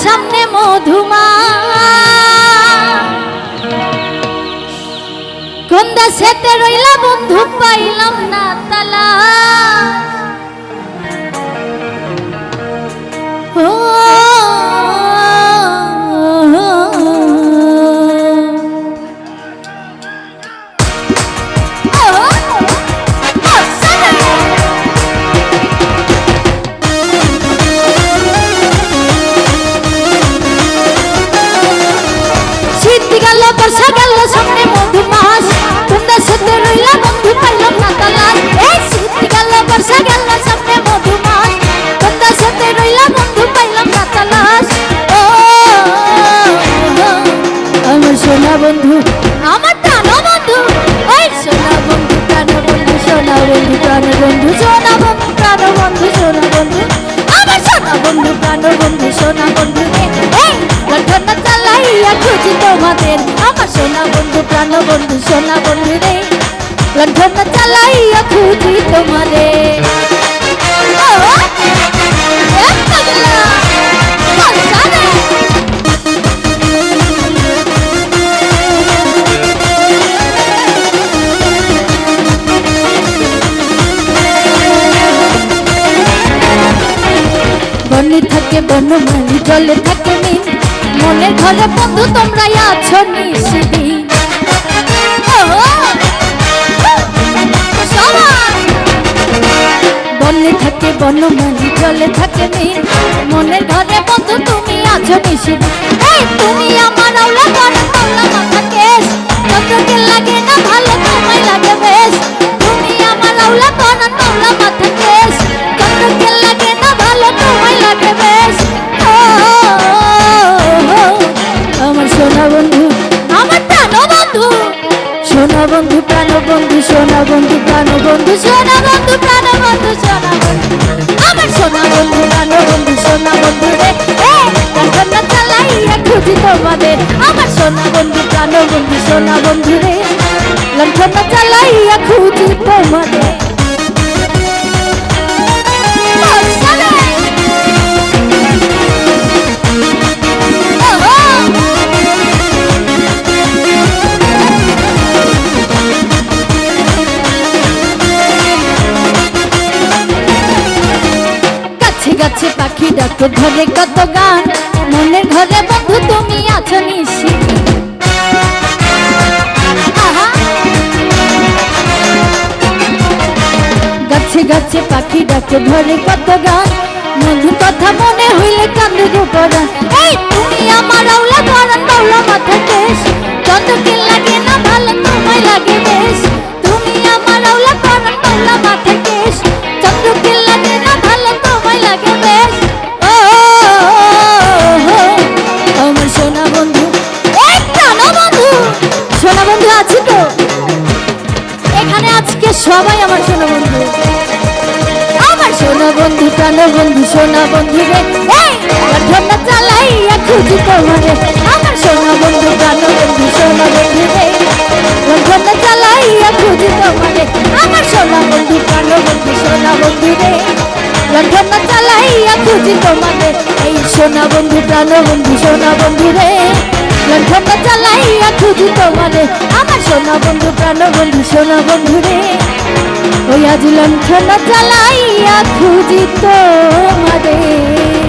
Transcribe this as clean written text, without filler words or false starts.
সামনে মধুমা কোন দেশেতে রইলা বন্ধু পাইলাম না তালা বর্ষা গেল সামনে মধুমাস কোন দেশেতে রইলা বন্ধু পাইলাম না তালাশ এই শীত গেল বর্ষা গেল সামনে মধুমাস কোন দেশেতে রইলা বন্ধু পাইলাম না তালাশ ও আমার সোনা বন্ধু আমার প্রাণ বন্ধু ওই সোনা বন্ধু প্রাণ বন্ধু সোনা বন্ধু প্রাণ বন্ধু সোনা বন্ধু প্রাণ বন্ধু সোনা বন্ধু আমার সোনা বন্ধু প্রাণ বন্ধু সোনা বন্ধু এই লণ্ঠন চালাইয়া খুঁজি তোমাদের আমার সোনা বন্ধু প্রাণ বন্ধু সোনা বন্ধু রে লণ্ঠন চালাইয়া খুঁজি তোমাদের বনে থাকে বনমালী জলে থাকে মিন মনের ঘরে বন্ধু তোমরা আছো নিশিদিন বনে থাকে বনমালী জলে থাকে মিন মনের ঘরে বন্ধু তুমি আছো নিশিদিন এই তুমি আমার আওলা করে তোলা মাথা কেশ তোকে লাগে না ভালো তোমায় লাগে বেশ তুমি আমার আওলা করে তোলা মাথা কেশ তোকে লাগে না ভালো তোমায় লাগে বেশ আমার সোনা বন্ধু আমার প্রাণ বন্ধু সোনা বন্ধু প্রাণ বন্ধু সোনা বন্ধু প্রাণ বন্ধু সোনা বন্ধু প্রাণ বন্ধু সোনা বন্ধু আমার সোনা বন্ধু প্রাণ বন্ধু সোনা বন্ধু রে লণ্ঠন চালাইয়া খুঁজি তোমাদের আমার সোনা বন্ধু প্রাণ বন্ধু সোনা বন্ধু রে লণ্ঠন চালাইয়া খুঁজি তোমাদের গাছে পাখি ডাকে ধরে কত গান মনের ঘরে বন্ধু তুমি আছো নিশি গাছে গাছে পাখি ডাকে ধরে কত গান মধু কথা মনে হইলে কান্দে গোপরা এই তুমি আমার আওলা ধরান বাউলা মাথা কেশ চন্দ্রকে লাগে না ভালো তোমায় লাগে বেশ তুমি আমার আওলা ধরান বাউলা মাথা কেশ চন্দ্রকে লাগে না ভালো তোমায় লাগে বেশ ও আমার সোনা বন্ধু এই প্রাণ বন্ধু সোনা বন্ধু আছে তো এখানে আজকে সবাই আমার সোনা বন্ধু আমার সোনা বন্ধু প্রাণ বন্ধু সোনা বন্ধু রে এই লণ্ঠন চালাইয়া খুঁজি তোমারে আমার সোনা বন্ধু প্রাণ বন্ধু সোনা বন্ধু রে লণ্ঠন চালাইয়া খুঁজি তোমারে আমার সোনা বন্ধু প্রাণ বন্ধু সোনা বন্ধু রে লণ্ঠন চালাইয়া খুঁজি তোমারে এই সোনা বন্ধু প্রাণ বন্ধু সোনা বন্ধু রে লণ্ঠন চালাইয়া খুঁজি তোমারে আমার সোনা বন্ধু প্রাণ বন্ধু সোনা বন্ধু রে ওই আজ লণ্ঠন চালাইয়া খুঁজি তোমাদের।